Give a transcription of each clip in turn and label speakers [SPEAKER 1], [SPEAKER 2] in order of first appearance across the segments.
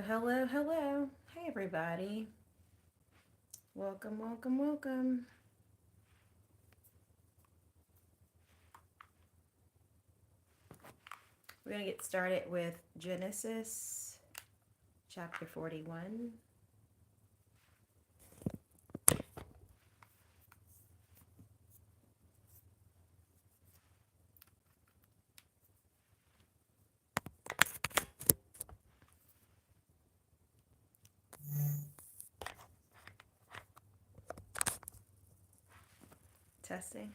[SPEAKER 1] Hello, hello. Hey, everybody. Welcome, welcome, welcome. We're going to get started with Genesis chapter 41. Testing.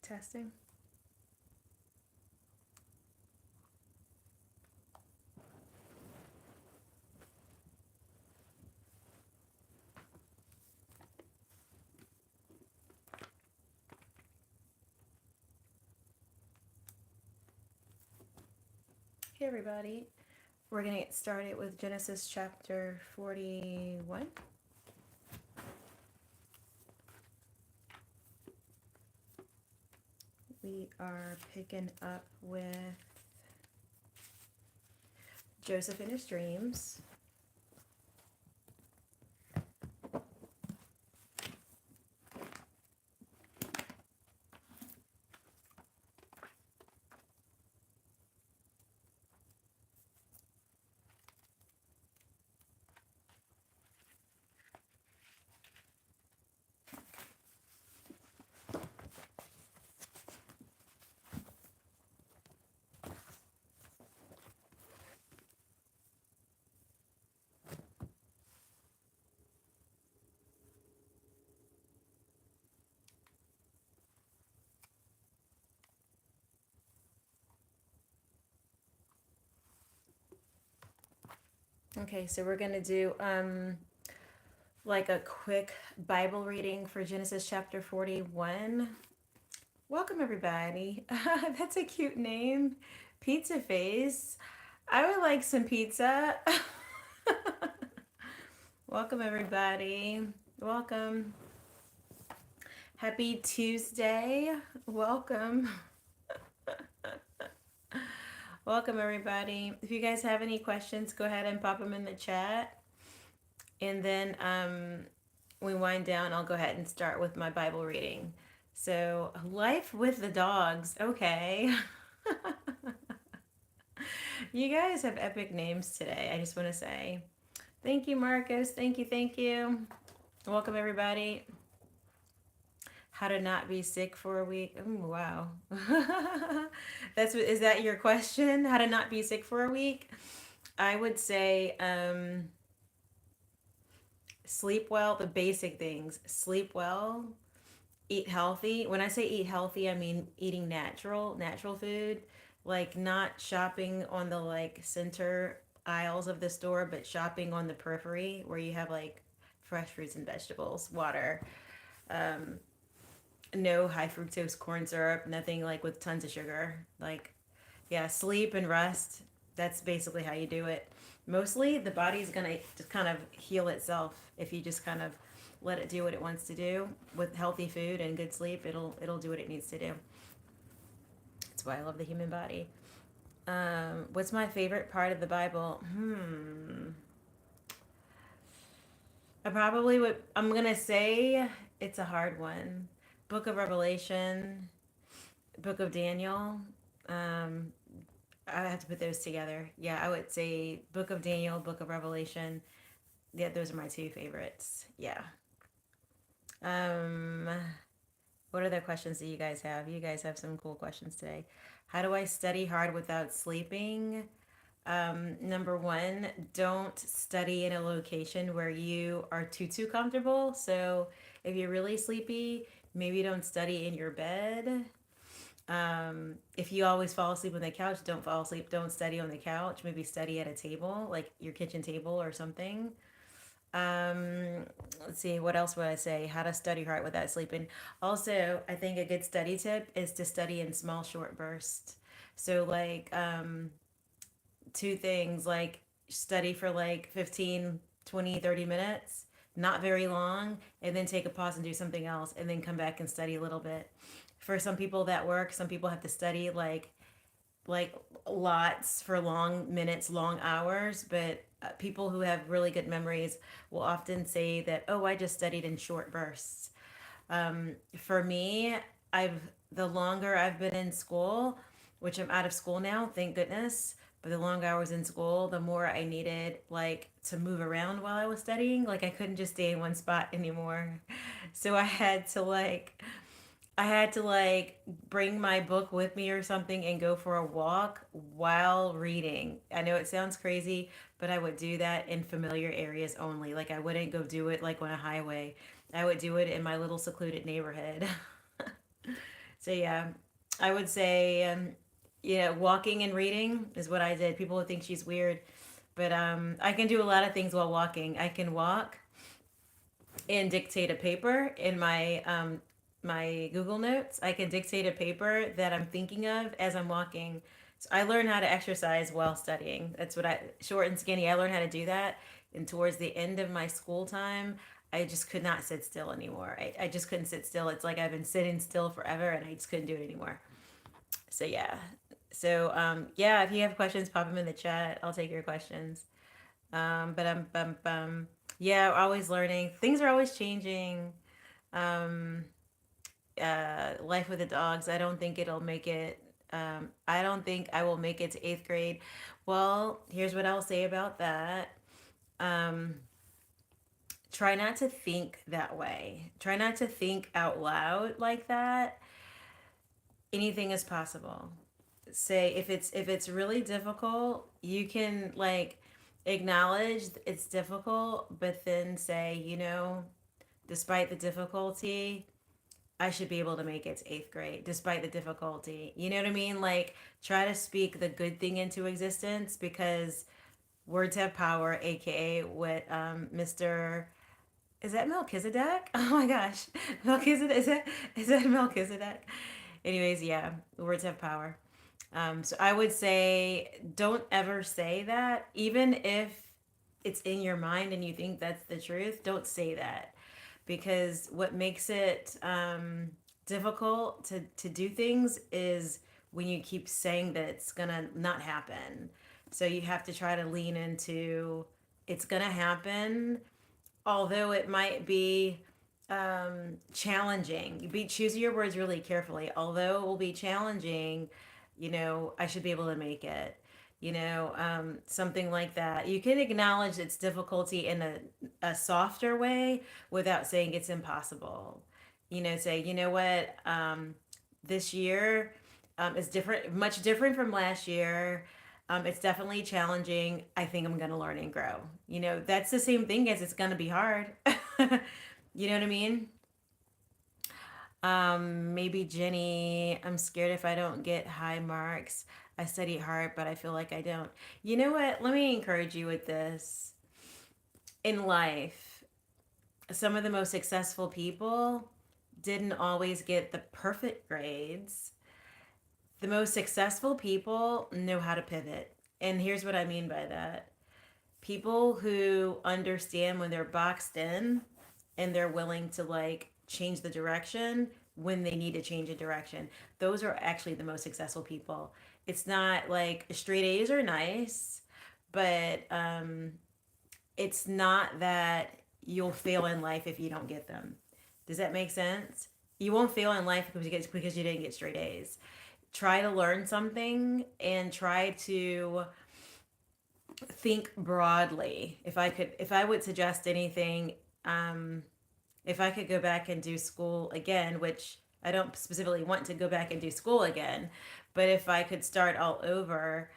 [SPEAKER 1] Testing. Hey, everybody. We're going to get started with Genesis chapter 41. We are picking up with Joseph in his dreams. Okay, so we're going to do like a quick Bible reading for Genesis chapter 41. Welcome, everybody. That's a cute name. Pizza Face. I would like some pizza. Welcome, everybody. Welcome. Happy Tuesday. Welcome. Welcome, everybody. If you guys have any questions, go ahead and pop them in the chat. And then we wind down, I'll go ahead and start with my Bible reading. So, life with the dogs. Okay. You guys have epic names today. I just want to say thank you, Marcus. Thank you. Thank you. Welcome, everybody. How to not be sick for a week. Ooh, wow. Is that your question? How to not be sick for a week? I would say sleep well, the basic things. Sleep well, eat healthy. When I say eat healthy, I mean eating natural food, like not shopping on the like center aisles of the store, but shopping on the periphery where you have like fresh fruits and vegetables, water, um, no high fructose corn syrup, nothing like with tons of sugar. Like, yeah, sleep and rest. That's basically how you do it. Mostly the body's gonna just kind of heal itself if you just kind of let it do what it wants to do with healthy food and good sleep. It'll do what it needs to do. That's why I love the human body. What's my favorite part of the Bible? I probably would. I'm gonna say it's a hard one. Book of Revelation, Book of Daniel. Um, I have to put those together. Yeah, I would say Book of Daniel, Book of Revelation. Yeah, those are my two favorites. Yeah. Um, what other questions do you guys have? You guys have some cool questions today. How do I study hard without sleeping? Number one, don't study in a location where you are too comfortable. So if you're really sleepy, maybe don't study in your bed. If you always fall asleep on the couch, don't fall asleep. Don't study on the couch. Maybe study at a table, like your kitchen table or something. Um, let's see, what else would I say? How to study hard without sleeping. Also, I think a good study tip is to study in small, short bursts. So, like, two things like study for like 15, 20, 30 minutes, not very long, and then take a pause and do something else, and then come back and study a little bit. For some people that work, some people have to study like lots for long minutes, long hours, but people who have really good memories will often say that, oh, I just studied in short bursts. For me, I've the longer I've been in school, which I'm out of school now, thank goodness. But the longer I was in school, the more I needed like to move around while I was studying. Like I couldn't just stay in one spot anymore. So I had to like bring my book with me or something and go for a walk while reading. I know it sounds crazy, but I would do that in familiar areas only. Like I wouldn't go do it like on a highway. I would do it in my little secluded neighborhood. So yeah, I would say walking and reading is what I did. People would think she's weird, but I can do a lot of things while walking. I can walk and dictate a paper in my Google Notes. I can dictate a paper that I'm thinking of as I'm walking. So I learned how to exercise while studying. That's what I short and skinny. I learned how to do that, and towards the end of my school time, I just could not sit still anymore. I just couldn't sit still. It's like I've been sitting still forever, and I just couldn't do it anymore. So yeah. So yeah, if you have questions, pop them in the chat. I'll take your questions. But yeah, always learning. Things are always changing. Um, Life with the dogs. I don't think it'll make it. I don't think I will make it to eighth grade. Well, here's what I'll say about that. Um, Try not to think that way. Try not to think out loud like that. Anything is possible. Say if it's really difficult, you can like acknowledge it's difficult, but then say, despite the difficulty, I should be able to make it to eighth grade despite the difficulty. You know what I mean? Like, try to speak the good thing into existence because words have power, aka what Mr. Is that Melchizedek? Oh my gosh. Melchizedek, is that Melchizedek? Anyways, yeah, words have power. So I would say don't ever say that, even if it's in your mind and you think that's the truth. Don't say that because what makes it difficult to do things is when you keep saying that it's gonna not happen. So you have to try to lean into it's gonna happen, although it might be challenging. You be choose your words really carefully. Although it will be challenging, I should be able to make it. Something like that. You can acknowledge its difficulty in a softer way without saying it's impossible. Say, what, this year is different, much different from last year. It's definitely challenging. I think I'm going to learn and grow. That's the same thing as it's going to be hard. You know what I mean? Maybe Jenny, I'm scared if I don't get high marks. I study hard, but I feel like I don't. You know what? Let me encourage you with this. In life, some of the most successful people didn't always get the perfect grades. The most successful people know how to pivot. And here's what I mean by that: people who understand when they're boxed in and they're willing to like change the direction when they need to change a direction. Those are actually the most successful people. It's not like straight A's are nice, but it's not that you'll fail in life if you don't get them. Does that make sense? You won't fail in life because you didn't get straight A's. Try to learn something and try to think broadly. If I would suggest anything, if I could go back and do school again, which I don't specifically want to go back and do school again, but if I could start all over,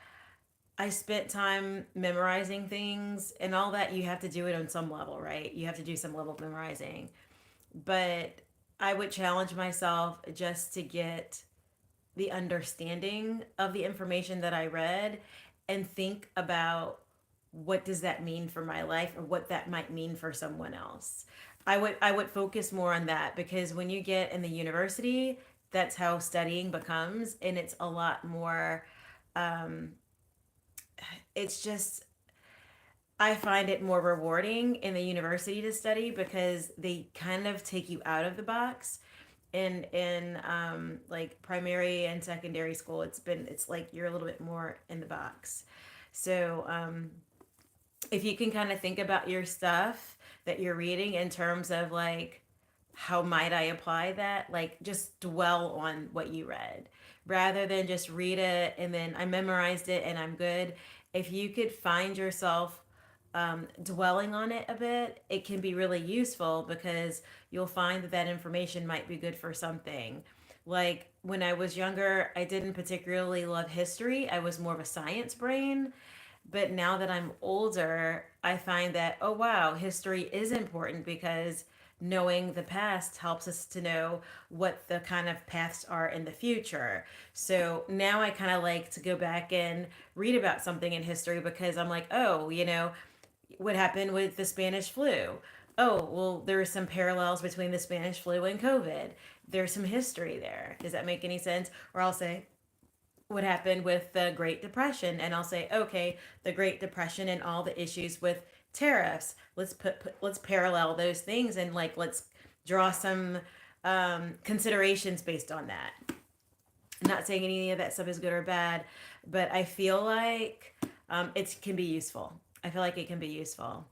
[SPEAKER 1] I spent time memorizing things and all that. You have to do it on some level, right? You have to do some level of memorizing. But I would challenge myself just to get the understanding of the information that I read and think about what does that mean for my life or what that might mean for someone else. I would focus more on that because when you get in the university, that's how studying becomes, and it's a lot more um it's just I find it more rewarding in the university to study because they kind of take you out of the box. In like primary and secondary school, it's like you're a little bit more in the box. So if you can kind of think about your stuff that you're reading in terms of like how might I apply that, like just dwell on what you read rather than just read it and then I memorized it and I'm good. If you could find yourself dwelling on it a bit, it can be really useful because you'll find that that information might be good for something. Like when I was younger, I didn't particularly love history. I was more of a science brain. But now that I'm older, I find that, oh wow, history is important because knowing the past helps us to know what the kind of paths are in the future. So now I kind of like to go back and read about something in history because I'm like, oh, what happened with the Spanish flu? Oh, well, there are some parallels between the Spanish flu and COVID. There's some history there. Does that make any sense? Or I'll say, what happened with the Great Depression, and I'll say, okay, the Great Depression and all the issues with tariffs. Let's parallel those things and like let's draw some considerations based on that. I'm not saying any of that stuff is good or bad, but I feel like it can be useful. I feel like it can be useful.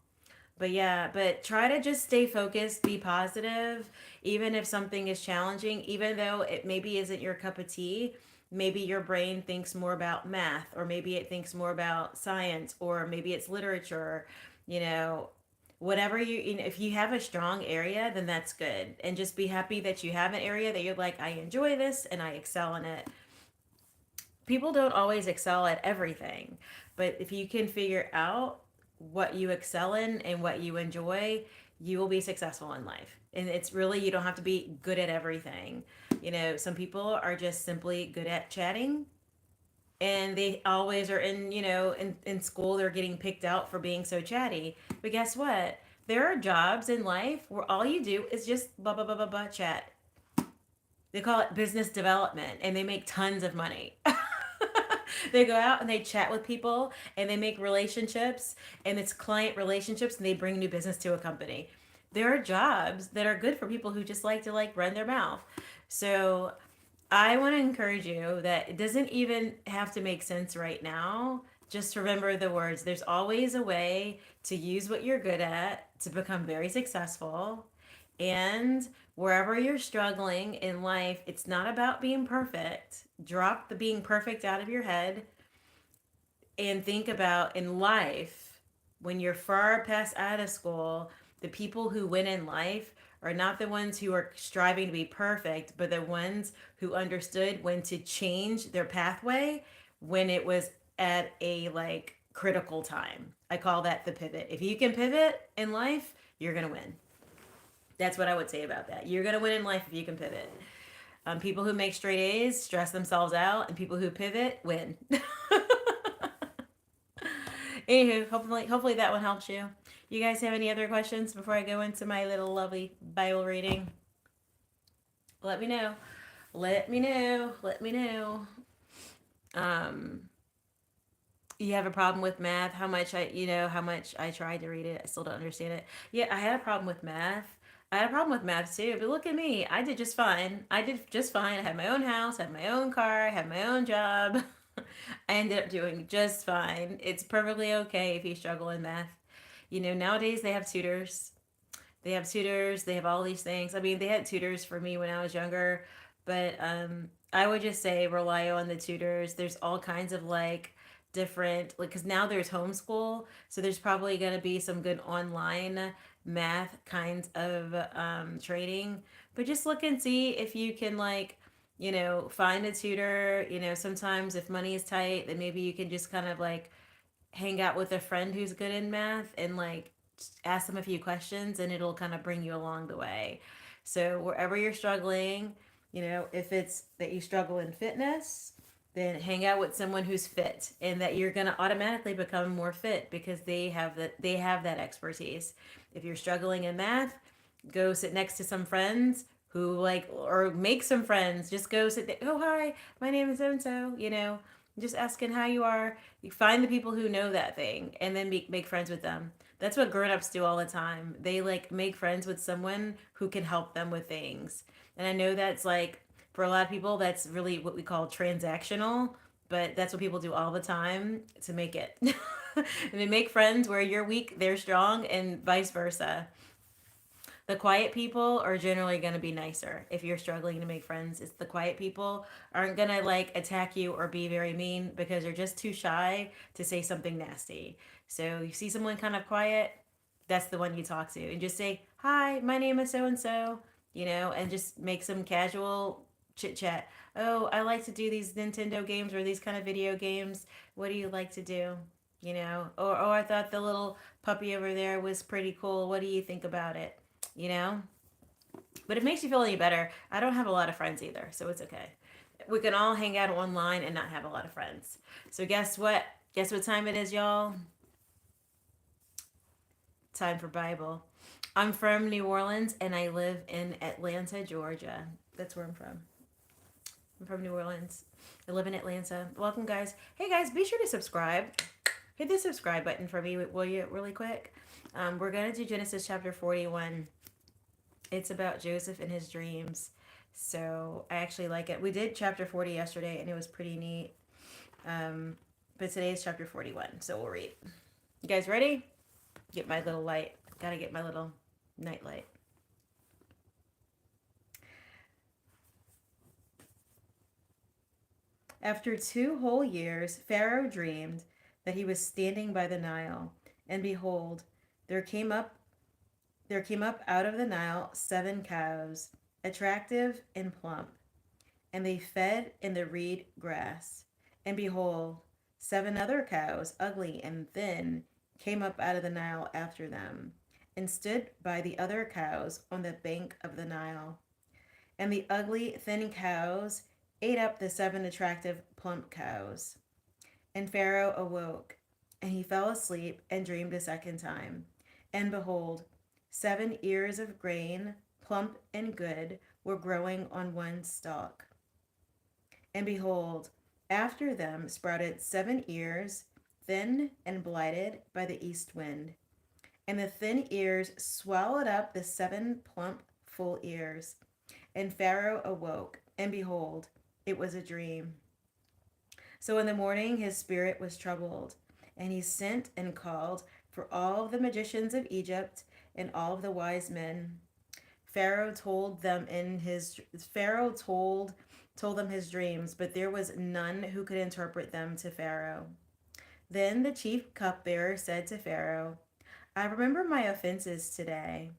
[SPEAKER 1] But yeah, but try to just stay focused, be positive, even if something is challenging, even though it maybe isn't your cup of tea. Maybe your brain thinks more about math, or maybe it thinks more about science, or maybe it's literature, you know, whatever if you have a strong area, then that's good. And just be happy that you have an area that you're like, I enjoy this and I excel in it. People don't always excel at everything, but if you can figure out what you excel in and what you enjoy, you will be successful in life. And it's really, you don't have to be good at everything. Some people are just simply good at chatting and they always are in school, they're getting picked out for being so chatty. But guess what? There are jobs in life where all you do is just blah, blah, blah, blah, blah, chat. They call it business development and they make tons of money. They go out and they chat with people and they make relationships and it's client relationships and they bring new business to a company. There are jobs that are good for people who just like to like run their mouth. So I want to encourage you that it doesn't even have to make sense right now. Just remember the words. There's always a way to use what you're good at to become very successful. And wherever you're struggling in life, it's not about being perfect. Drop the being perfect out of your head and think about in life, when you're far past out of school, the people who win in life are not the ones who are striving to be perfect, but the ones who understood when to change their pathway when it was at a like critical time. I call that the pivot. If you can pivot in life, you're going to win. That's what I would say about that. You're going to win in life if you can pivot. People who make straight A's stress themselves out, and people who pivot win. Anywho, hopefully that one helps you. You guys have any other questions before I go into my little lovely Bible reading? Let me know. Let me know. Let me know. Um, you have a problem with math? How much I tried to read it. I still don't understand it. Yeah, I had a problem with math. I had a problem with math too, but look at me. I did just fine. I did just fine. I had my own house, had my own car, had my own job. I ended up doing just fine. It's perfectly okay if you struggle in math. Nowadays they have tutors. They have tutors, they have all these things. I mean, they had tutors for me when I was younger, but I would just say rely on the tutors. There's all kinds of like different, like, because now there's homeschool, so there's probably going to be some good online math kinds of training. But just look and see if you can, like, find a tutor. Sometimes if money is tight, then maybe you can just kind of like hang out with a friend who's good in math and like ask them a few questions and it'll kind of bring you along the way. So wherever you're struggling, if it's that you struggle in fitness, then hang out with someone who's fit, and that you're going to automatically become more fit because they have that expertise. If you're struggling in math, go sit next to some friends who like, or make some friends. Just go sit there. Oh, hi, my name is so and so, just asking how you are. You find the people who know that thing and then make friends with them. That's what grown-ups do all the time. They like make friends with someone who can help them with things. And I know that's like, for a lot of people, that's really what we call transactional, but that's what people do all the time to make it. And they make friends where you're weak, they're strong, and vice versa. The quiet people are generally going to be nicer. If you're struggling to make friends, it's the quiet people aren't going to like attack you or be very mean because they're just too shy to say something nasty. So you see someone kind of quiet, that's the one you talk to, and just say, "Hi, my name is so and so," and just make some casual chit chat. "Oh, I like to do these Nintendo games or these kind of video games. What do you like to do?" Or, "Oh, I thought the little puppy over there was pretty cool. What do you think about it?" you know but it makes you feel any better. I don't have a lot of friends either, so it's okay. We can all hang out online and not have a lot of friends. So guess what time it is, y'all? Time for Bible. I'm from New Orleans and I live in Atlanta, Georgia. That's where I'm from New Orleans. I live in Atlanta. Welcome, guys. Hey, guys, be sure to subscribe. Hit the subscribe button for me, will you, really quick? We're going to do Genesis chapter 41. It's about Joseph and his dreams. So I actually like it. We did chapter 40 yesterday and it was pretty neat. But today is chapter 41. So we'll read. You guys ready? Get my little light. Gotta get my little night light. After 2 whole years, Pharaoh dreamed that he was standing by the Nile, and behold, there came up there came up out of the Nile 7 cows, attractive and plump, and they fed in the reed grass. And behold, 7 other cows, ugly and thin, came up out of the Nile after them, and stood by the other cows on the bank of the Nile. And the ugly, thin cows ate up the 7 attractive, plump cows. And Pharaoh awoke, and he fell asleep and dreamed a second time. And behold, 7 ears of grain, plump and good, were growing on one stalk. And behold, after them sprouted 7 ears, thin and blighted by the east wind. And the thin ears swallowed up the 7 plump, full ears. And Pharaoh awoke, and behold, it was a dream. So in the morning his spirit was troubled, and he sent and called for all the magicians of Egypt and all of the wise men. Pharaoh told them his dreams, but there was none who could interpret them to Pharaoh. Then the chief cupbearer said to Pharaoh, "I remember my offenses today.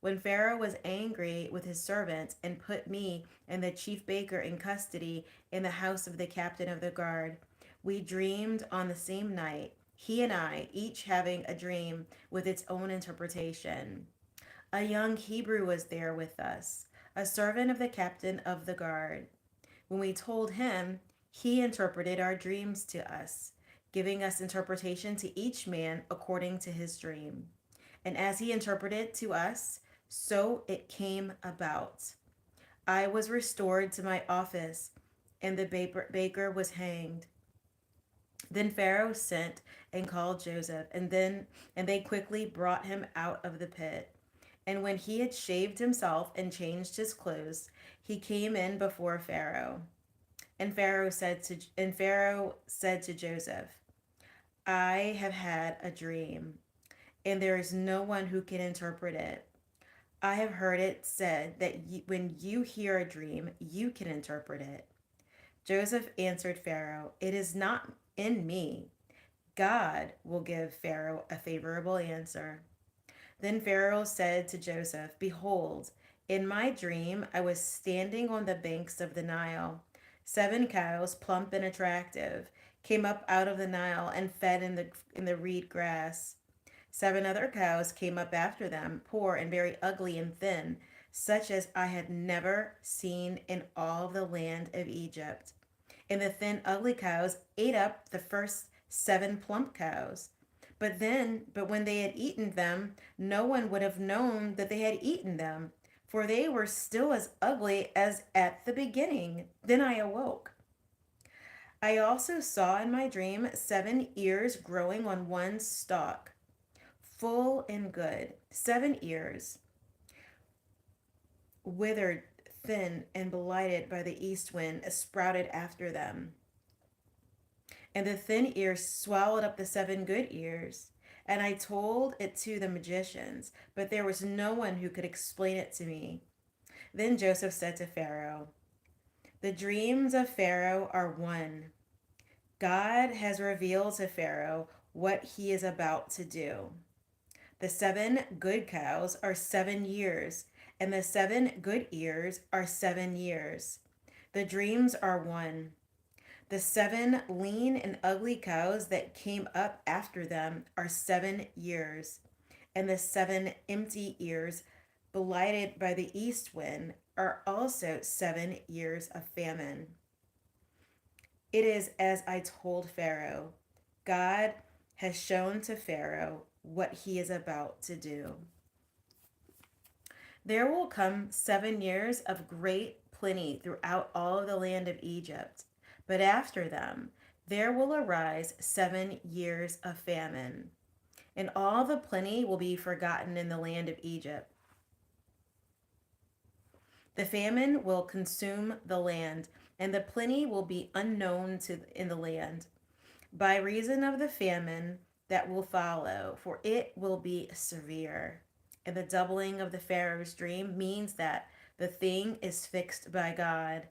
[SPEAKER 1] When Pharaoh was angry with his servants and put me and the chief baker in custody in the house of the captain of the guard, we dreamed on the same night, he and I, each having a dream with its own interpretation. A young Hebrew was there with us, a servant of the captain of the guard. When we told him, he interpreted our dreams to us, giving us interpretation to each man according to his dream. And as he interpreted to us, so it came about. I was restored to my office, and the baker was hanged. Then Pharaoh sent and called Joseph, and they quickly brought him out of the pit. And when he had shaved himself and changed his clothes, he came in before Pharaoh. And Pharaoh said to Joseph, "I have had a dream, and there is no one who can interpret it. I have heard it said that when you hear a dream, you can interpret it." Joseph answered Pharaoh, "It is not in me. God will give Pharaoh a favorable answer." Then Pharaoh said to Joseph, "Behold, in my dream I was standing on the banks of the Nile. 7 cows, plump and attractive, came up out of the Nile and fed in the reed grass. 7 other cows came up after them, poor and very ugly and thin, such as I had never seen in all the land of Egypt. and the thin, ugly cows ate up the first 7 plump cows. But when they had eaten them, no one would have known that they had eaten them, for they were still as ugly as at the beginning. Then I awoke. I also saw in my dream 7 ears growing on one stalk, full and good. 7 ears, withered, thin, and blighted by the east wind, sprouted after them. And the thin ears swallowed up the 7 good ears. And I told it to the magicians, but there was no one who could explain it to me. Then Joseph said to Pharaoh, "The dreams of Pharaoh are one. God has revealed to Pharaoh what he is about to do. The 7 good cows are 7 years, and the 7 good ears are 7 years. The dreams are one. The 7 lean and ugly cows that came up after them are 7 years, and the 7 empty ears, blighted by the east wind, are also 7 years of famine. It is as I told Pharaoh. God has shown to Pharaoh what he is about to do. There will come 7 years of great plenty throughout all the land of Egypt. But after them, there will arise 7 years of famine, and all the plenty will be forgotten in the land of Egypt. The famine will consume the land, and the plenty will be unknown in the land, by reason of the famine that will follow, for it will be severe. And the doubling of the Pharaoh's dream means that the thing is fixed by God,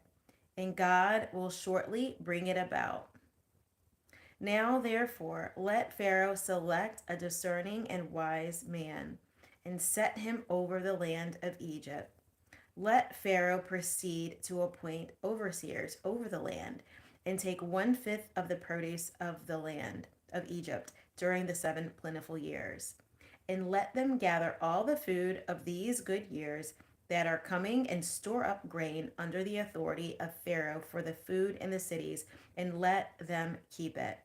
[SPEAKER 1] and God will shortly bring it about. Now, therefore, let Pharaoh select a discerning and wise man, and set him over the land of Egypt. Let Pharaoh proceed to appoint overseers over the land, and take 1/5 of the produce of the land of Egypt during the 7 plentiful years. And let them gather all the food of these good years that are coming, and store up grain under the authority of Pharaoh for the food in the cities, and let them keep it.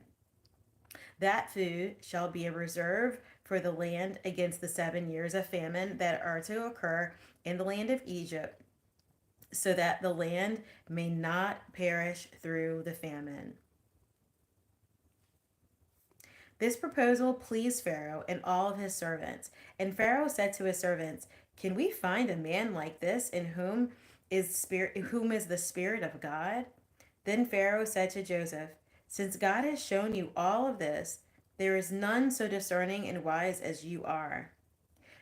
[SPEAKER 1] That food shall be a reserve for the land against the 7 years of famine that are to occur in the land of Egypt, so that the land may not perish through the famine. This proposal pleased Pharaoh and all of his servants. And Pharaoh said to his servants, "Can we find a man like this in whom is the spirit of God?" Then Pharaoh said to Joseph, "Since God has shown you all of this, there is none so discerning and wise as you are.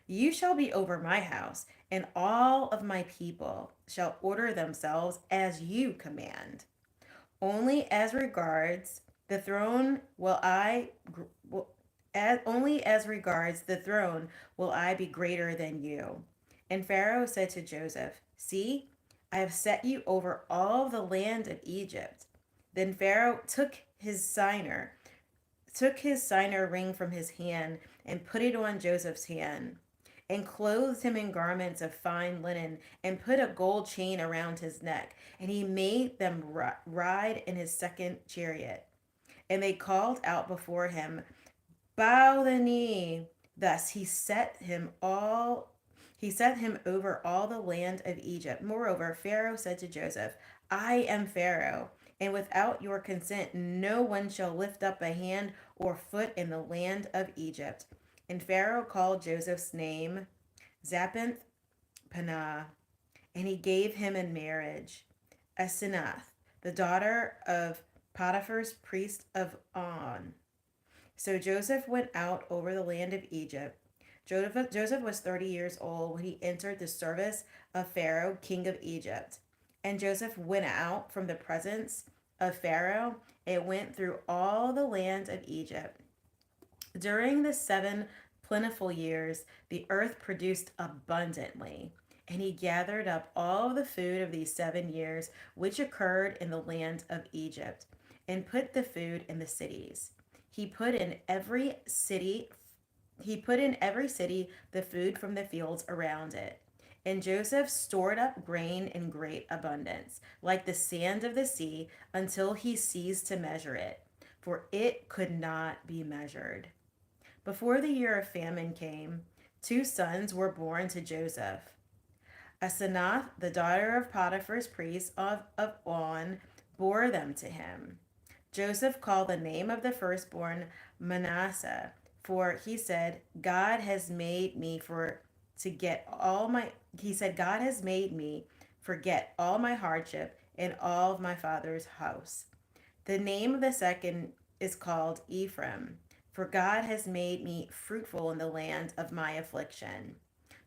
[SPEAKER 1] You shall be over my house, and all of my people shall order themselves as you command. Only as regards the throne only as regards the throne will I be greater than you." And Pharaoh said to Joseph, "See, I have set you over all the land of Egypt." Then Pharaoh took his signer ring from his hand, and put it on Joseph's hand, and clothed him in garments of fine linen, and put a gold chain around his neck. And he made them ride in his second chariot. And they called out before him, "Bow the knee." Thus he set him over all the land of Egypt. Moreover, Pharaoh said to Joseph, "I am Pharaoh, and without your consent no one shall lift up a hand or foot in the land of Egypt." And Pharaoh called Joseph's name Zappanth Panah, and he gave him in marriage Asenath, the daughter of Potiphar's priest of On. So Joseph went out over the land of Egypt. Joseph was 30 years old when he entered the service of Pharaoh, king of Egypt. And Joseph went out from the presence of Pharaoh and went through all the land of Egypt. During the 7 plentiful years, the earth produced abundantly. And he gathered up all the food of these 7 years which occurred in the land of Egypt, and put the food in the cities. He put in every city he put in every city the food from the fields around it. And Joseph stored up grain in great abundance, like the sand of the sea, until he ceased to measure it, for it could not be measured. Before the year of famine came, two sons were born to Joseph. Asenath, the daughter of Potiphar's priest of On, bore them to him. Joseph called the name of the firstborn Manasseh, for he said, God has made me for to get all my he said, God has made me forget all my hardship and all of my father's house. The name of the second is called Ephraim, for God has made me fruitful in the land of my affliction.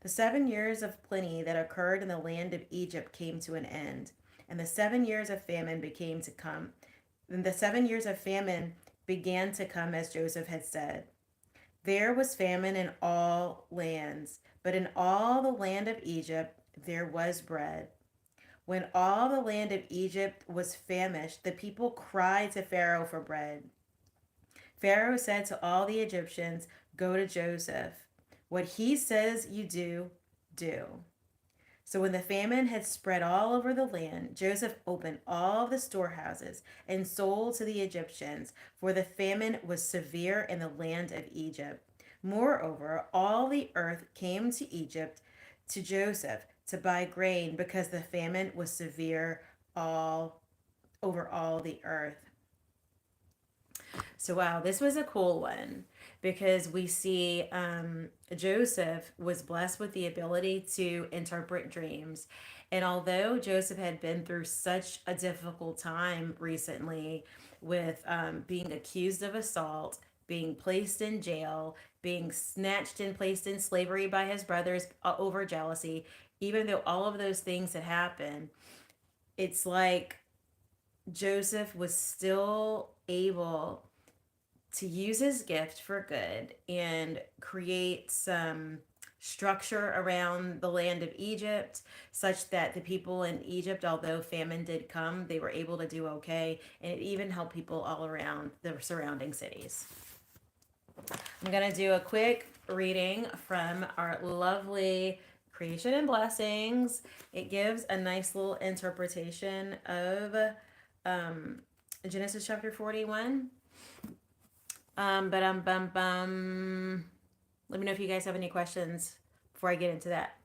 [SPEAKER 1] The 7 years of plenty that occurred in the land of Egypt came to an end, and the 7 years of famine became to come. And the 7 years of famine began to come as Joseph had said. There was famine in all lands, but in all the land of Egypt there was bread. When all the land of Egypt was famished, the people cried to Pharaoh for bread. Pharaoh said to all the Egyptians, go to Joseph. What he says you do, do. So when the famine had spread all over the land, Joseph opened all the storehouses and sold to the Egyptians, for the famine was severe in the land of Egypt. Moreover, all the earth came to Egypt to Joseph to buy grain because the famine was severe all over all the earth. So, wow, this was a cool one because we see Joseph was blessed with the ability to interpret dreams. And although Joseph had been through such a difficult time recently with being accused of assault, being placed in jail, being snatched and placed in slavery by his brothers over jealousy, even though all of those things had happened, it's like Joseph was still able to use his gift for good and create some structure around the land of Egypt such that the people in Egypt, although famine did come, they were able to do okay, and it even helped people all around the surrounding cities. I'm going to do a quick reading from our lovely Creation and Blessings. It gives a nice little interpretation of um, Genesis chapter 41. But let me know if you guys have any questions before I get into that.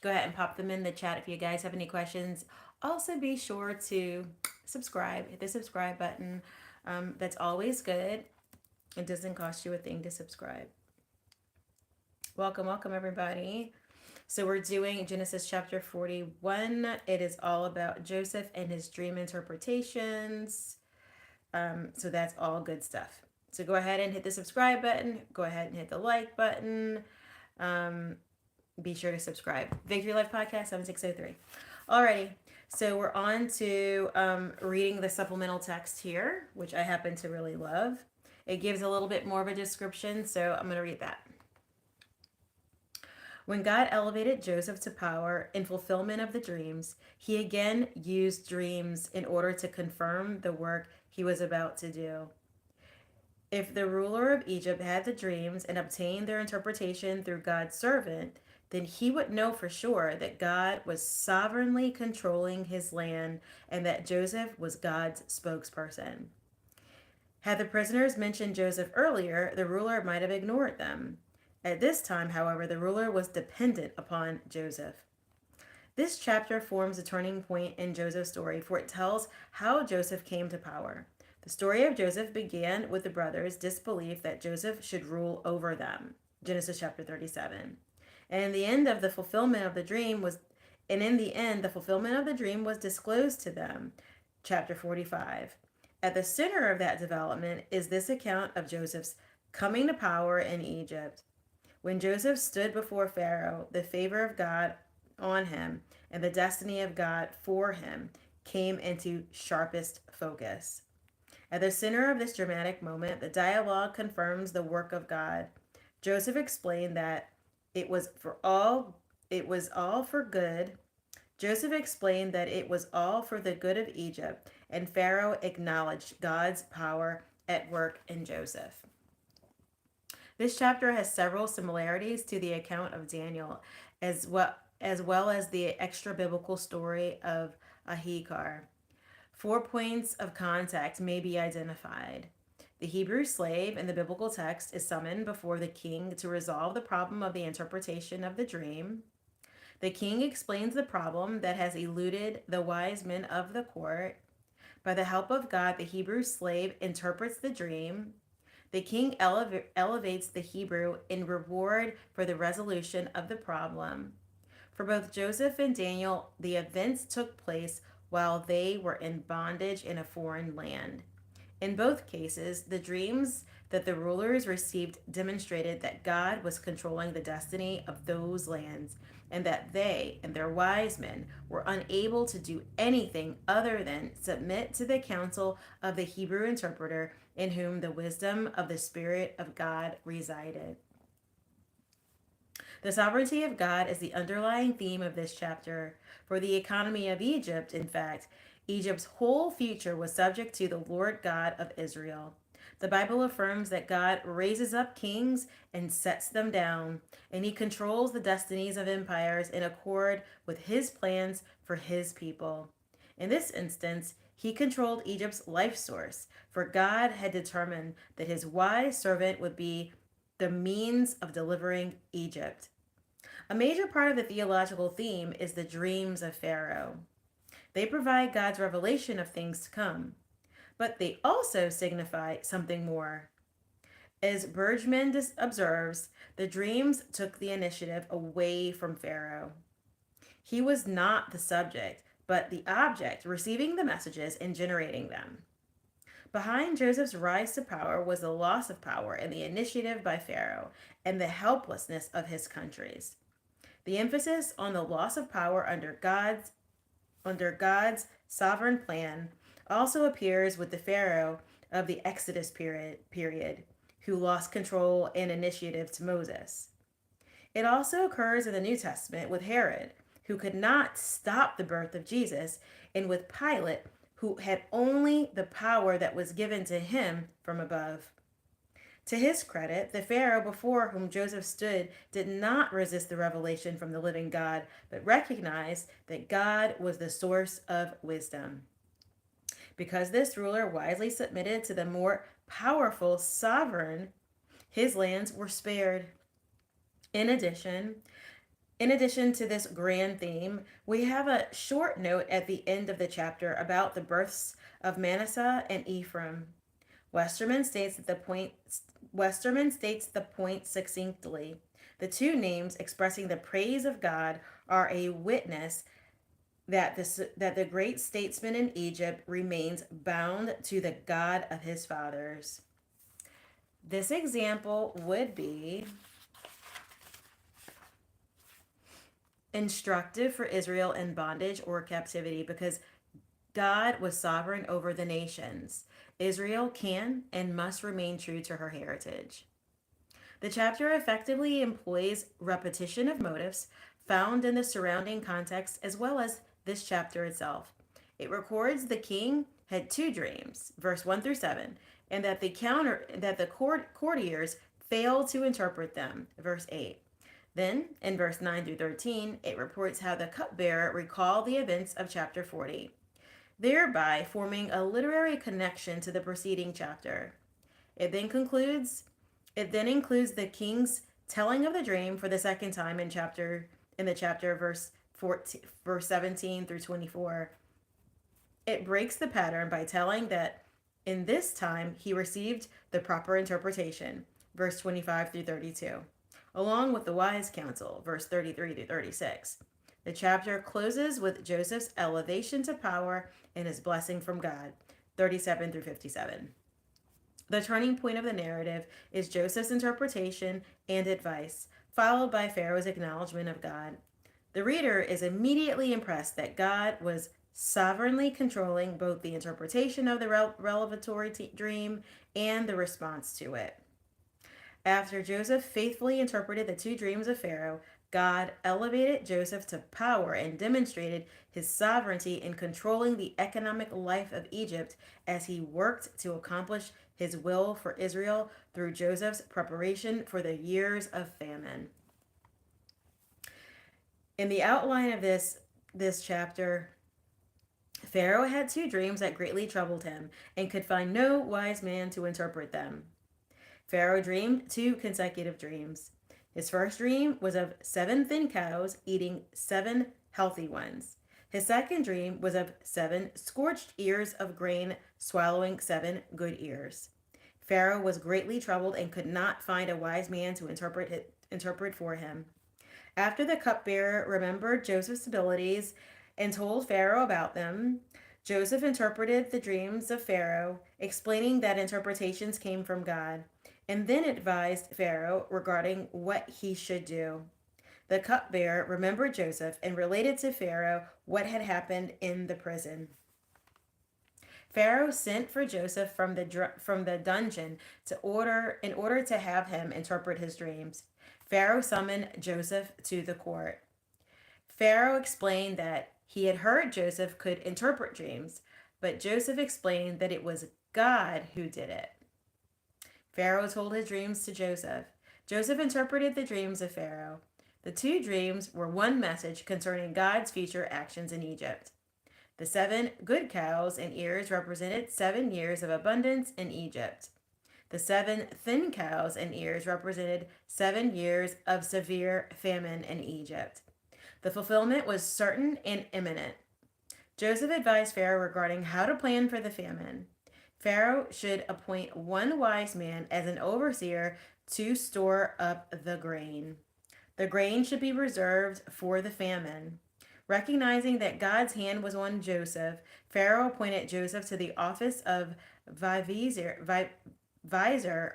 [SPEAKER 1] Go ahead and pop them in the chat if you guys have any questions. Also, be sure to subscribe. Hit the subscribe button. That's always good. It doesn't cost you a thing to subscribe. Welcome, welcome, everybody. So we're doing Genesis chapter 41. It is all about Joseph and his dream interpretations. So that's all good stuff. So go ahead and hit the subscribe button. Go ahead and hit the like button. Be sure to subscribe. Victory Life Podcast 7603. Alrighty. So we're on to reading the supplemental text here, which I happen to really love. It gives a little bit more of a description, so I'm going to read that. When God elevated Joseph to power in fulfillment of the dreams, he again used dreams in order to confirm the work he was about to do. If the ruler of Egypt had the dreams and obtained their interpretation through God's servant, then he would know for sure that God was sovereignly controlling his land and that Joseph was God's spokesperson. Had the prisoners mentioned Joseph earlier, the ruler might have ignored them. At this time, however, the ruler was dependent upon Joseph. This chapter forms a turning point in Joseph's story, for it tells how Joseph came to power. The story of Joseph began with the brothers' disbelief that Joseph should rule over them. Genesis chapter 37. And in the end, the fulfillment of the dream was disclosed to them. Chapter 45. At the center of that development is this account of Joseph's coming to power in Egypt. When Joseph stood before Pharaoh, the favor of God on him and the destiny of God for him came into sharpest focus. At the center of this dramatic moment, the dialogue confirms the work of God. Joseph explained that it was all for good. Joseph explained that it was all for the good of Egypt, and Pharaoh acknowledged God's power at work in Joseph. This chapter has several similarities to the account of Daniel, as well as well as the extra biblical story of Ahikar. 4 points of contact may be identified. The Hebrew slave in the biblical text is summoned before the king to resolve the problem of the interpretation of the dream. The king explains the problem that has eluded the wise men of the court. By the help of God, the Hebrew slave interprets the dream. The king elevates the Hebrew in reward for the resolution of the problem. For both Joseph and Daniel, the events took place while they were in bondage in a foreign land. In both cases, the dreams that the rulers received demonstrated that God was controlling the destiny of those lands, and that they and their wise men were unable to do anything other than submit to the counsel of the Hebrew interpreter, in whom the wisdom of the Spirit of God resided. The sovereignty of God is the underlying theme of this chapter. For the economy of Egypt, in fact, Egypt's whole future was subject to the Lord God of Israel. The Bible affirms that God raises up kings and sets them down, and he controls the destinies of empires in accord with his plans for his people. In this instance, he controlled Egypt's life source, for God had determined that his wise servant would be the means of delivering Egypt. A major part of the theological theme is the dreams of Pharaoh. They provide God's revelation of things to come, but they also signify something more. As Bergman observes, the dreams took the initiative away from Pharaoh. He was not the subject, but the object, receiving the messages and generating them. Behind Joseph's rise to power was the loss of power and the initiative by Pharaoh and the helplessness of his countries. The emphasis on the loss of power under God's sovereign plan also appears with the Pharaoh of the Exodus period, who lost control and initiative to Moses. It also occurs in the New Testament with Herod, who could not stop the birth of Jesus, and with Pilate, who had only the power that was given to him from above. To his credit, the Pharaoh before whom Joseph stood did not resist the revelation from the living God, but recognized that God was the source of wisdom. Because this ruler wisely submitted to the more powerful sovereign, his lands were spared. In addition to this grand theme, we have a short note at the end of the chapter about the births of Manasseh and Ephraim. Westerman states the point succinctly. The two names expressing the praise of God are a witness that the great statesman in Egypt remains bound to the God of his fathers. This example would be instructive for Israel in bondage or captivity because God was sovereign over the nations. Israel can and must remain true to her heritage. The chapter effectively employs repetition of motifs found in the surrounding context as well as this chapter itself. It records the king had two dreams, verse 1 through 7, and that the courtiers failed to interpret them, verse 8. Then, in verse 9 through 13, it reports how the cupbearer recalled the events of chapter 40, thereby forming a literary connection to the preceding chapter. It then includes the king's telling of the dream for the second time in the chapter verse 17 through 24. It breaks the pattern by telling that in this time he received the proper interpretation, verse 25 through 32, along with the wise counsel, verse 33 through 36. The chapter closes with Joseph's elevation to power and his blessing from God, 37 through 57. The turning point of the narrative is Joseph's interpretation and advice, followed by Pharaoh's acknowledgement of God. The reader is immediately impressed that God was sovereignly controlling both the interpretation of the revelatory dream and the response to it. After Joseph faithfully interpreted the two dreams of Pharaoh, God elevated Joseph to power and demonstrated his sovereignty in controlling the economic life of Egypt as he worked to accomplish his will for Israel through Joseph's preparation for the years of famine. In the outline of this chapter, Pharaoh had two dreams that greatly troubled him and could find no wise man to interpret them. Pharaoh dreamed two consecutive dreams. His first dream was of seven thin cows eating seven healthy ones. His second dream was of seven scorched ears of grain swallowing seven good ears. Pharaoh was greatly troubled and could not find a wise man to interpret for him. After the cupbearer remembered Joseph's abilities and told Pharaoh about them, Joseph interpreted the dreams of Pharaoh, explaining that interpretations came from God, and then advised Pharaoh regarding what he should do. The cupbearer remembered Joseph and related to Pharaoh what had happened in the prison. Pharaoh sent for Joseph from the dungeon in order to have him interpret his dreams. Pharaoh summoned Joseph to the court. Pharaoh explained that he had heard Joseph could interpret dreams, but Joseph explained that it was God who did it. Pharaoh told his dreams to Joseph. Joseph interpreted the dreams of Pharaoh. The two dreams were one message concerning God's future actions in Egypt. The seven good cows and ears represented 7 years of abundance in Egypt. The seven thin cows and ears represented 7 years of severe famine in Egypt. The fulfillment was certain and imminent. Joseph advised Pharaoh regarding how to plan for the famine. Pharaoh should appoint one wise man as an overseer to store up the grain. The grain should be reserved for the famine. Recognizing that God's hand was on Joseph, Pharaoh appointed Joseph to the office of vizier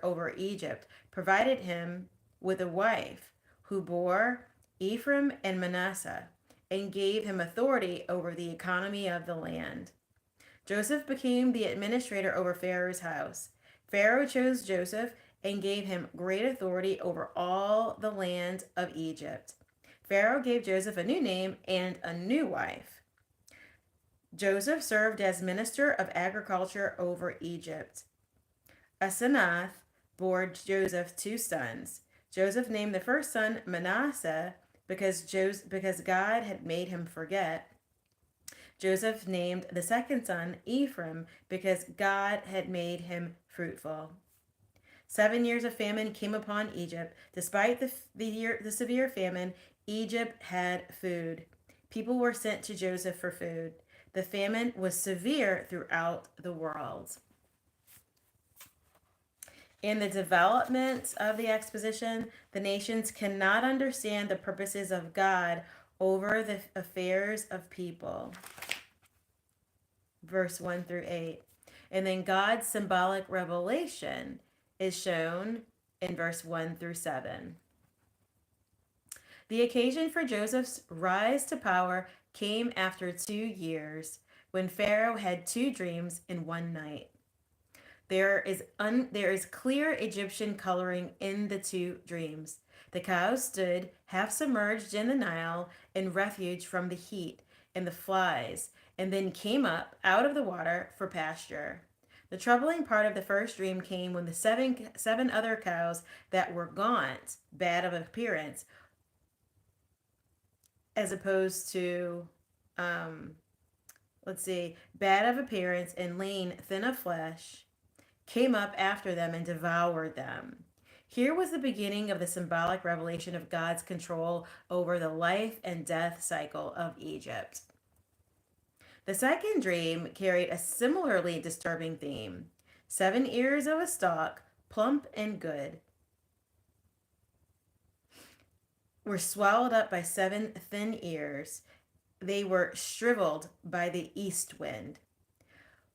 [SPEAKER 1] over Egypt, provided him with a wife who bore Ephraim and Manasseh, and gave him authority over the economy of the land. Joseph became the administrator over Pharaoh's house. Pharaoh chose Joseph and gave him great authority over all the land of Egypt. Pharaoh gave Joseph a new name and a new wife. Joseph served as minister of agriculture over Egypt. Asenath bore Joseph two sons. Joseph named the first son Manasseh because God had made him forget. Joseph named the second son Ephraim because God had made him fruitful. 7 years of famine came upon Egypt. Despite the severe famine, Egypt had food. People were sent to Joseph for food. The famine was severe throughout the world. In the development of the exposition, the nations cannot understand the purposes of God over the affairs of people. Verse 1 through 8. And then God's symbolic revelation is shown in verse 1 through 7. The occasion for Joseph's rise to power came after 2 years, when Pharaoh had two dreams in one night. There is clear Egyptian coloring in the two dreams. The cows stood half submerged in the Nile in refuge from the heat and the flies, and then came up out of the water for pasture. The troubling part of the first dream came when the seven other cows that were gaunt, bad of appearance, as opposed to, bad of appearance and lean, thin of flesh, came up after them and devoured them. Here was the beginning of the symbolic revelation of God's control over the life and death cycle of Egypt. The second dream carried a similarly disturbing theme. 7 ears of a stalk, plump and good, were swallowed up by 7 thin ears. They were shriveled by the east wind.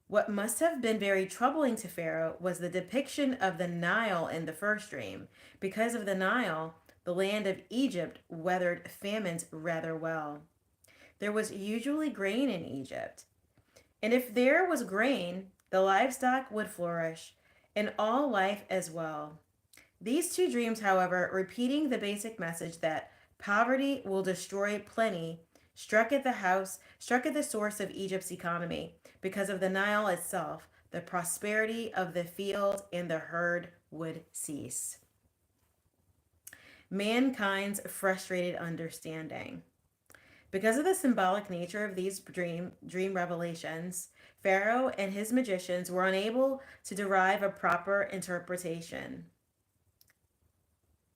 [SPEAKER 1] What must have been very troubling to Pharaoh was the depiction of the Nile in the first dream. Because of the Nile, the land of Egypt weathered famines rather well. There was usually grain in Egypt. And if there was grain, the livestock would flourish, and all life as well. These two dreams, however, repeating the basic message that poverty will destroy plenty, struck at the source of Egypt's economy. Because of the Nile itself, the prosperity of the field and the herd would cease. Mankind's frustrated understanding. Because of the symbolic nature of these dream revelations, Pharaoh and his magicians were unable to derive a proper interpretation.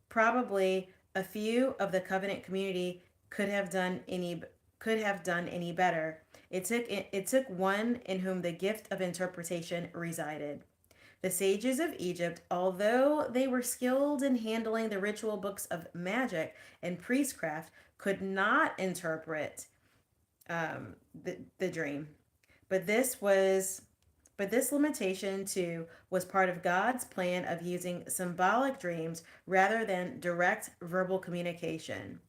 [SPEAKER 1] Probably a few of the covenant community could have done any better. It took one in whom the gift of interpretation resided. The sages of Egypt, although they were skilled in handling the ritual books of magic and priestcraft, could not interpret the dream. But this was but this limitation too was part of God's plan of using symbolic dreams rather than direct verbal communication.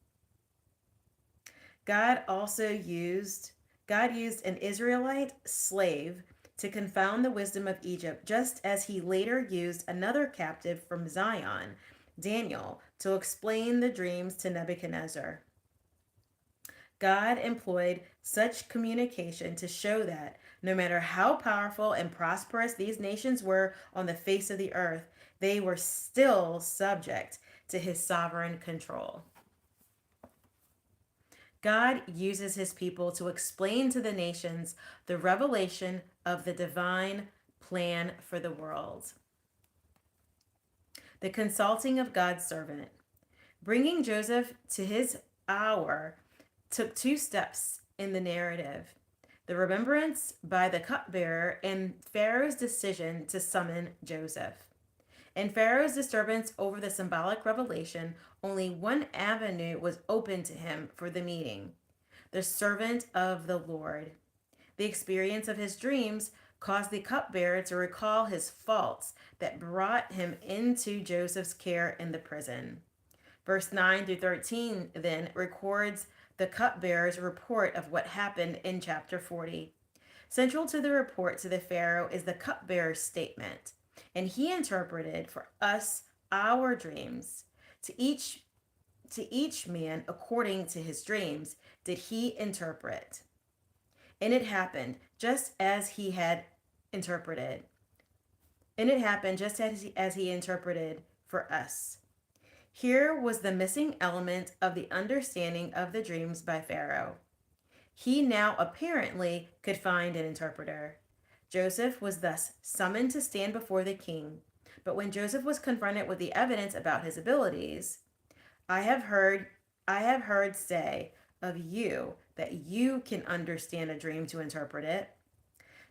[SPEAKER 1] God also used God used an Israelite slave to confound the wisdom of Egypt, just as he later used another captive from Zion, Daniel, to explain the dreams to Nebuchadnezzar. God employed such communication to show that no matter how powerful and prosperous these nations were on the face of the earth, they were still subject to his sovereign control. God uses his people to explain to the nations the revelation of the divine plan for the world. The consulting of God's servant. Bringing Joseph to his hour took two steps in the narrative: the remembrance by the cupbearer and Pharaoh's decision to summon Joseph. In Pharaoh's disturbance over the symbolic revelation, only one avenue was open to him for the meeting: the servant of the Lord. The experience of his dreams caused the cupbearer to recall his faults that brought him into Joseph's care in the prison. Verse 9 through 13 then records the cupbearer's report of what happened in chapter 40. Central to the report to the Pharaoh is the cupbearer's statement, and he interpreted for us our dreams. To each man according to his dreams did he interpret. And it happened just as he had interpreted. And it happened just as he interpreted for us. Here was the missing element of the understanding of the dreams by Pharaoh. He now apparently could find an interpreter. Joseph was thus summoned to stand before the king. But when Joseph was confronted with the evidence about his abilities, I have heard say of you that you can understand a dream to interpret it.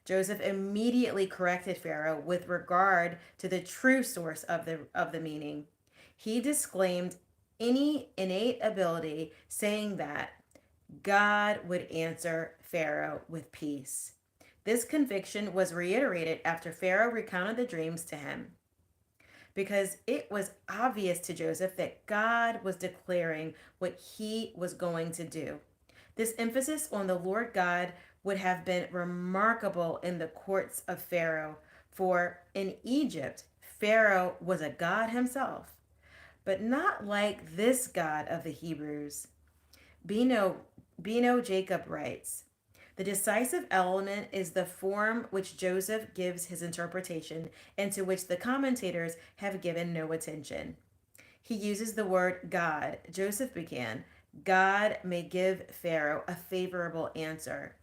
[SPEAKER 1] Joseph immediately corrected Pharaoh with regard to the true source of the meaning. He disclaimed any innate ability, saying that God would answer Pharaoh with peace. This conviction was reiterated after Pharaoh recounted the dreams to him, because it was obvious to Joseph that God was declaring what he was going to do. This emphasis on the Lord God would have been remarkable in the courts of Pharaoh, for in Egypt, Pharaoh was a god himself, but not like this God of the Hebrews. Beno Jacob writes, the decisive element is the form which Joseph gives his interpretation and to which the commentators have given no attention. He uses the word God. Joseph began, God may give Pharaoh a favorable answer,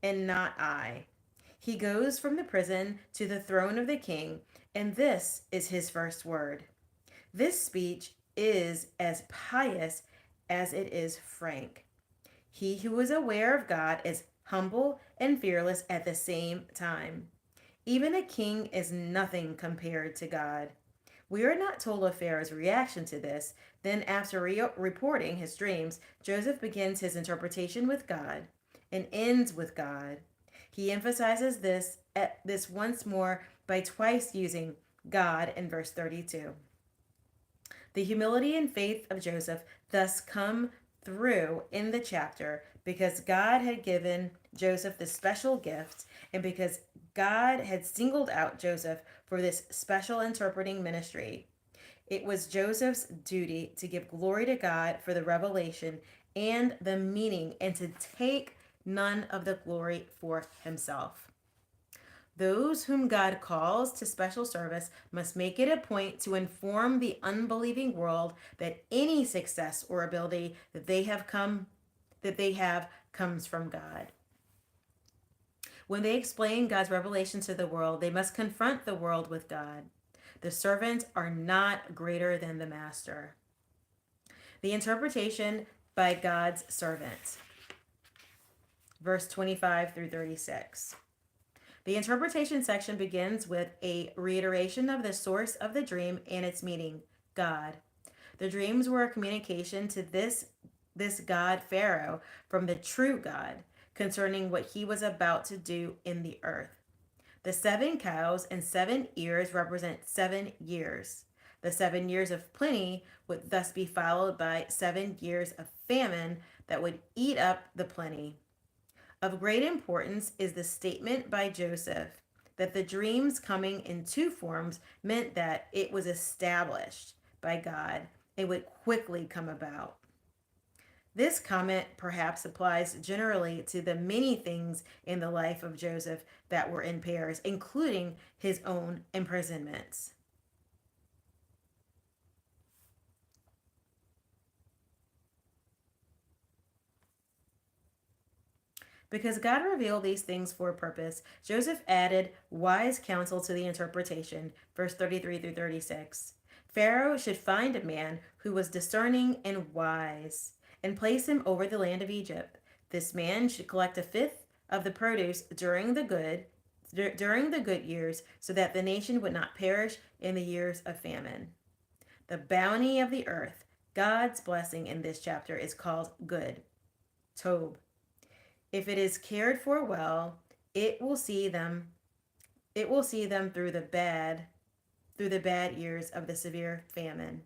[SPEAKER 1] and not I. He goes from the prison to the throne of the king, and this is his first word. This speech is as pious as it is frank. He who is aware of God is humble and fearless at the same time. Even a king is nothing compared to God. We are not told of Pharaoh's reaction to this. Then, after reporting his dreams, Joseph begins his interpretation with God and ends with God. He emphasizes this once more by twice using God in verse 32. The humility and faith of Joseph thus come through in the chapter because God had given Joseph this special gift and because God had singled out Joseph for this special interpreting ministry. It was Joseph's duty to give glory to God for the revelation and the meaning and to take none of the glory for himself. Those whom God calls to special service must make it a point to inform the unbelieving world that any success or ability that that they have comes from God. When they explain God's revelations to the world, they must confront the world with God. The servants are not greater than the master. The interpretation by God's servant. Verse 25 through 36. The interpretation section begins with a reiteration of the source of the dream and its meaning, God. The dreams were a communication to this god Pharaoh from the true God concerning what he was about to do in the earth. The 7 cows and 7 ears represent 7 years. The 7 years of plenty would thus be followed by 7 years of famine that would eat up the plenty. Of great importance is the statement by Joseph that the dreams coming in 2 forms meant that it was established by God and would quickly come about. This comment perhaps applies generally to the many things in the life of Joseph that were in pairs, including his own imprisonments. Because God revealed these things for a purpose, Joseph added wise counsel to the interpretation, verse 33 through 36. Pharaoh should find a man who was discerning and wise, and place him over the land of Egypt. This man should collect a fifth of the produce during the good years, so that the nation would not perish in the years of famine. The bounty of the earth, God's blessing in this chapter, is called good, Tob. If it is cared for well, it will see them through the bad years of the severe famine.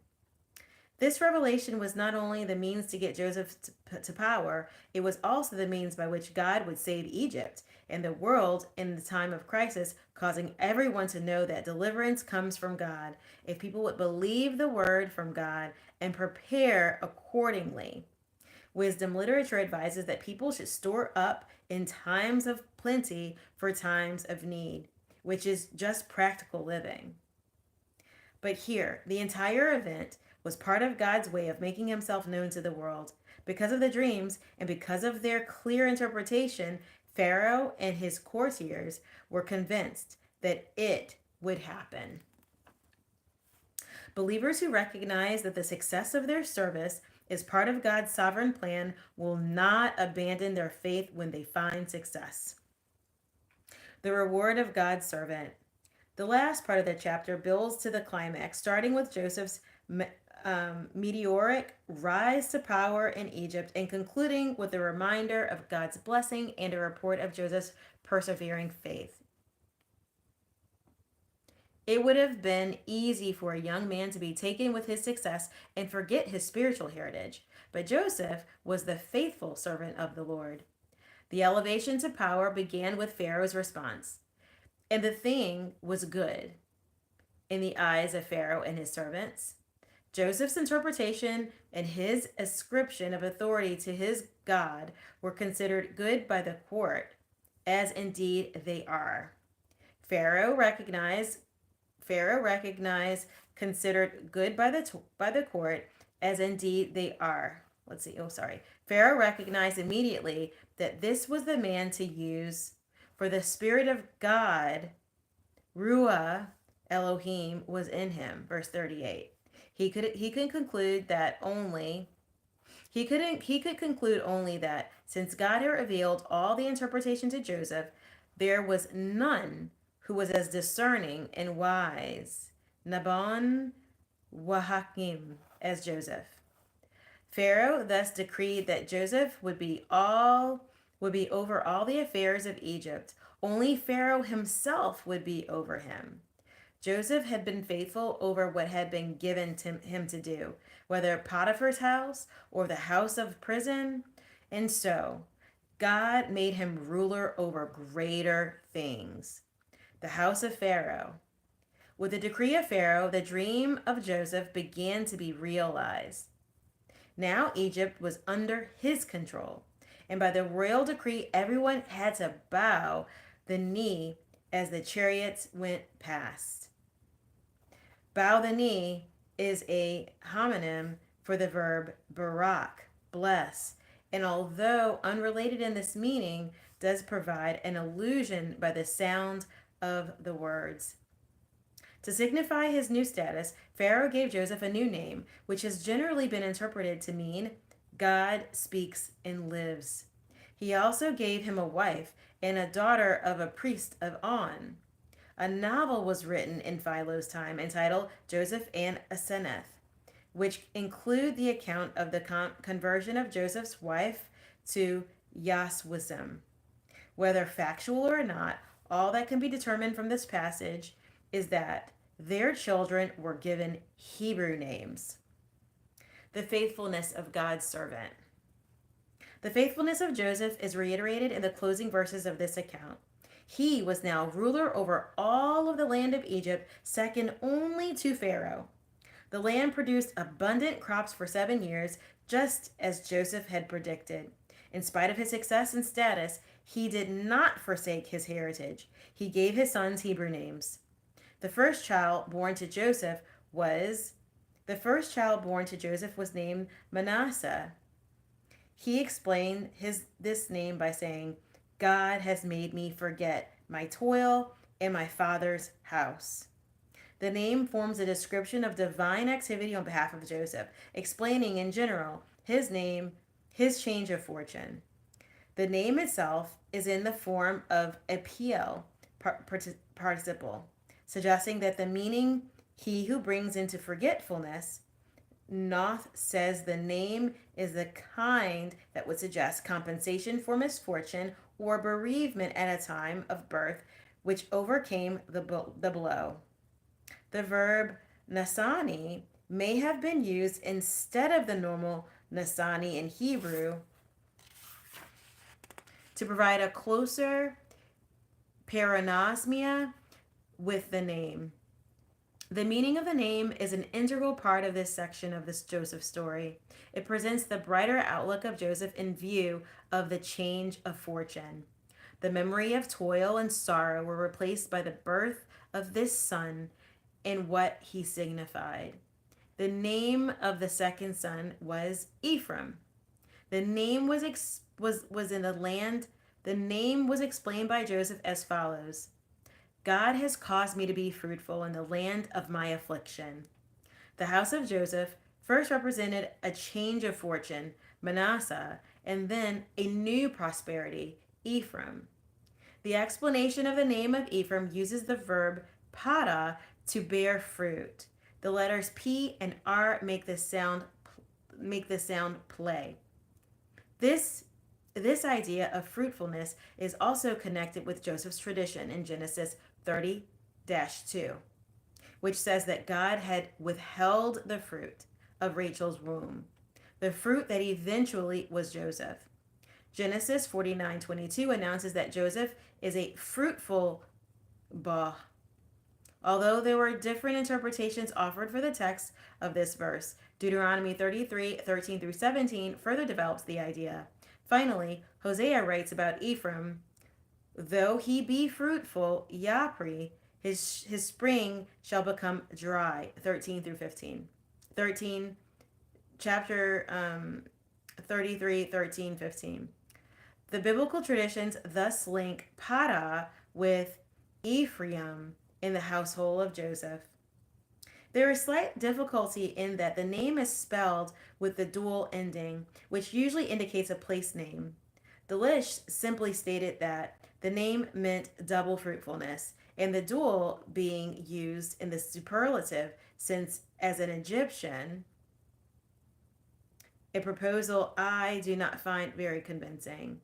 [SPEAKER 1] This revelation was not only the means to get Joseph to power, it was also the means by which God would save Egypt and the world in the time of crisis, causing everyone to know that deliverance comes from God if people would believe the word from God and prepare accordingly. Wisdom literature advises that people should store up in times of plenty for times of need, which is just practical living. But here, the entire event was part of God's way of making himself known to the world. Because of the dreams and because of their clear interpretation, Pharaoh and his courtiers were convinced that it would happen. Believers who recognize that the success of their service is part of God's sovereign plan will not abandon their faith when they find success. The reward of God's servant. The last part of the chapter builds to the climax, starting with Joseph's meteoric rise to power in Egypt and concluding with a reminder of God's blessing and a report of Joseph's persevering faith. It would have been easy for a young man to be taken with his success and forget his spiritual heritage, but Joseph was the faithful servant of the Lord. The elevation to power began with Pharaoh's response, and the thing was good in the eyes of Pharaoh and his servants. Joseph's interpretation and his ascription of authority to his God were considered good by the court, as indeed they are. Pharaoh recognized, considered good by the court, as indeed they are. Pharaoh recognized immediately that this was the man to use, for the Spirit of God, Ruah Elohim, was in him. Verse 38. He could conclude only that since God had revealed all the interpretation to Joseph, there was none who was as discerning and wise, Nabon Wahakim, as Joseph. Pharaoh thus decreed that Joseph would be over all the affairs of Egypt. Only Pharaoh himself would be over him. Joseph had been faithful over what had been given to him to do, whether Potiphar's house or the house of prison. And so, God made him ruler over greater things. The house of Pharaoh. With the decree of Pharaoh, the dream of Joseph began to be realized. Now Egypt was under his control, and by the royal decree, everyone had to bow the knee as the chariots went past. Bow the knee is a homonym for the verb barak, bless, and although unrelated in this meaning, does provide an illusion by the sound of the words. To signify his new status, Pharaoh gave Joseph a new name, which has generally been interpreted to mean God speaks and lives. He also gave him a wife and a daughter of a priest of On. A novel was written in Philo's time entitled Joseph and Asenath, which include the account of the conversion of Joseph's wife to Yahwism. Whether factual or not, all that can be determined from this passage is that their children were given Hebrew names. The faithfulness of God's servant. The faithfulness of Joseph is reiterated in the closing verses of this account. He was now ruler over all of the land of Egypt, second only to Pharaoh. The land produced abundant crops for 7 years, just as Joseph had predicted. In spite of his success and status, he did not forsake his heritage. He gave his sons Hebrew names. The first child born to Joseph was named Manasseh. He explained this name by saying, God has made me forget my toil in my father's house. The name forms a description of divine activity on behalf of Joseph, explaining in general his change of fortune. The name itself is in the form of a PL participle, suggesting that the meaning he who brings into forgetfulness. Noth says the name is the kind that would suggest compensation for misfortune or bereavement at a time of birth which overcame the blow. The verb nasani may have been used instead of the normal nasani in Hebrew to provide a closer paranosmia with the name. The meaning of the name is an integral part of this section of this Joseph story. It presents the brighter outlook of Joseph in view of the change of fortune. The memory of toil and sorrow were replaced by the birth of this son and what he signified. The name of the second son was Ephraim. The name was in the land. The name was explained by Joseph as follows: God has caused me to be fruitful in the land of my affliction. The house of Joseph first represented a change of fortune, Manasseh, and then a new prosperity, Ephraim. The explanation of the name of Ephraim uses the verb pada to bear fruit. The letters P and R make the sound play. This idea of fruitfulness is also connected with Joseph's tradition in Genesis 30-2, which says that God had withheld the fruit of Rachel's womb, the fruit that eventually was Joseph. Genesis 49:22 announces that Joseph is a fruitful bah. Although there were different interpretations offered for the text of this verse, Deuteronomy 33:13-17 further develops the idea. Finally, Hosea writes about Ephraim, though he be fruitful, Yapri, his spring shall become dry. 13-15. Chapter 33, 13, 15. The biblical traditions thus link Para with Ephraim in the household of Joseph. There is slight difficulty in that the name is spelled with the dual ending, which usually indicates a place name. Delitzsch simply stated that the name meant double fruitfulness, and the dual being used in the superlative, since as an Egyptian, a proposal I do not find very convincing.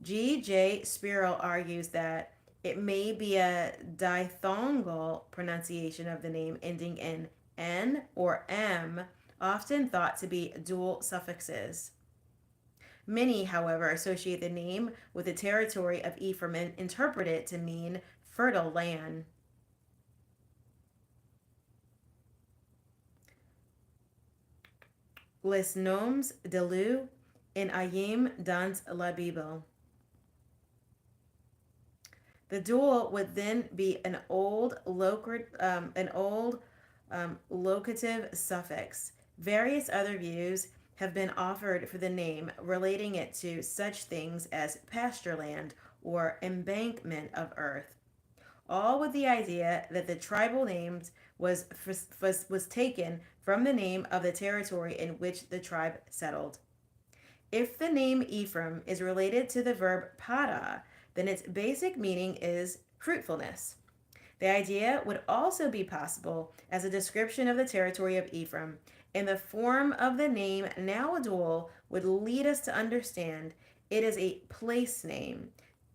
[SPEAKER 1] G.J. Spirrell argues that it may be a diphthongal pronunciation of the name ending in N or M, often thought to be dual suffixes. Many, however, associate the name with the territory of Ephraim and interpret it to mean fertile land. Les noms de lieux en ayim dans la Bible. The dual would then be an old locative suffix. Various other views have been offered for the name, relating it to such things as pasture land or embankment of earth, all with the idea that the tribal names was taken from the name of the territory in which the tribe settled. If the name Ephraim is related to the verb para, then its basic meaning is fruitfulness. The idea would also be possible as a description of the territory of Ephraim, and the form of the name Nawadul would lead us to understand it is a place name.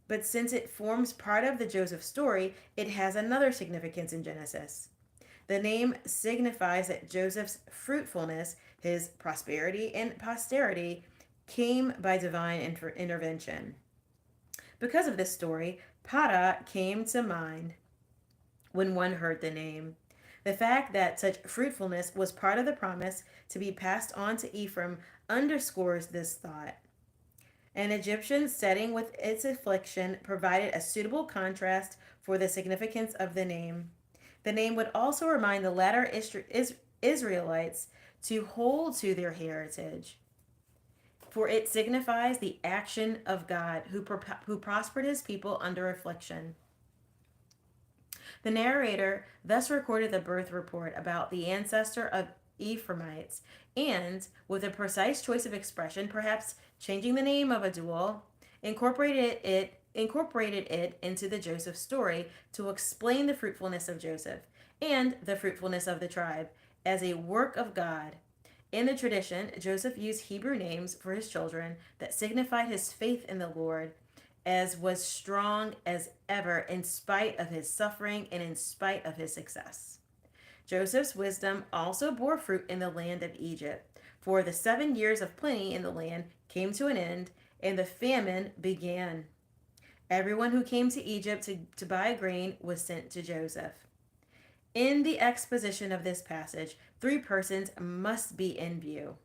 [SPEAKER 1] But since it forms part of the Joseph story, it has another significance in Genesis. The name signifies that Joseph's fruitfulness, his prosperity and posterity, came by divine intervention. Because of this story, Para came to mind when one heard the name. The fact that such fruitfulness was part of the promise to be passed on to Ephraim underscores this thought. An Egyptian setting with its affliction provided a suitable contrast for the significance of the name. The name would also remind the latter Israelites to hold to their heritage, for it signifies the action of God who prospered his people under affliction. The narrator thus recorded the birth report about the ancestor of Ephraimites, and, with a precise choice of expression, perhaps changing the name of Adual, incorporated it into the Joseph story to explain the fruitfulness of Joseph and the fruitfulness of the tribe as a work of God. In the tradition, Joseph used Hebrew names for his children that signified his faith in the Lord, as was strong as ever in spite of his suffering and in spite of his success. Joseph's wisdom also bore fruit in the land of Egypt, for the 7 years of plenty in the land came to an end, and the famine began. Everyone who came to Egypt to buy grain was sent to Joseph. In the exposition of this passage, 3 persons must be in view.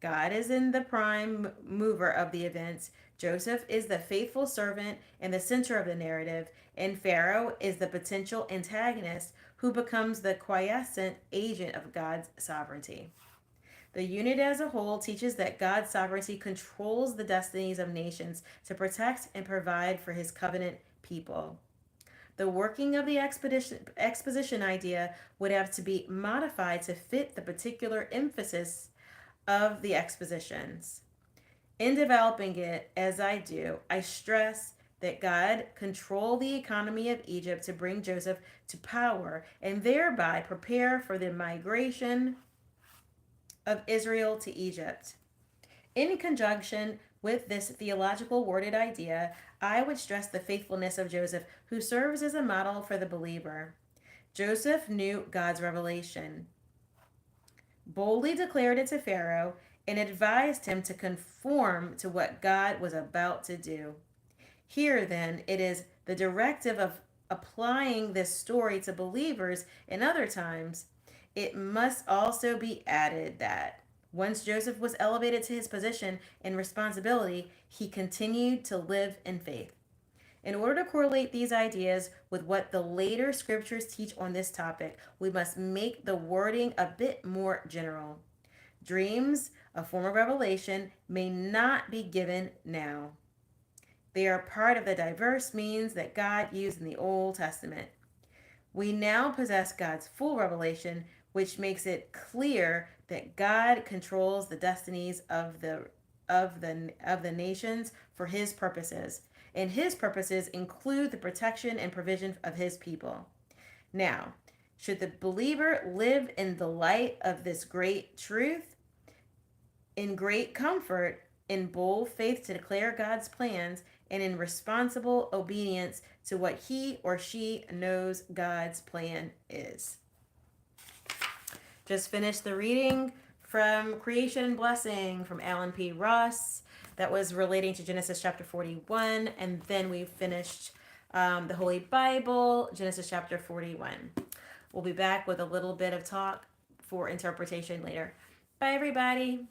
[SPEAKER 1] God is in the prime mover of the events. Joseph is the faithful servant and the center of the narrative, and Pharaoh is the potential antagonist who becomes the quiescent agent of God's sovereignty. The unit as a whole teaches that God's sovereignty controls the destinies of nations to protect and provide for his covenant people. The working of the exposition idea would have to be modified to fit the particular emphasis of the expositions. In developing it, as I do, I stress that God controlled the economy of Egypt to bring Joseph to power and thereby prepare for the migration of Israel to Egypt. In conjunction with this theological worded idea, I would stress the faithfulness of Joseph, who serves as a model for the believer. Joseph knew God's revelation, boldly declared it to Pharaoh, and advised him to conform to what God was about to do. Here, then, it is the directive of applying this story to believers in other times. It must also be added that once Joseph was elevated to his position and responsibility, he continued to live in faith. In order to correlate these ideas with what the later scriptures teach on this topic, we must make the wording a bit more general. Dreams, a form of revelation, may not be given now. They are part of the diverse means that God used in the Old Testament. We now possess God's full revelation, which makes it clear that God controls the destinies of the nations for his purposes, and his purposes include the protection and provision of his people. Now, should the believer live in the light of this great truth, in great comfort, in bold faith to declare God's plans, and in responsible obedience to what he or she knows God's plan is. Just finished the reading from Creation and Blessing from Alan P. Ross. That was relating to Genesis chapter 41. And then we finished the Holy Bible, Genesis chapter 41. We'll be back with a little bit of talk for interpretation later. Bye, everybody.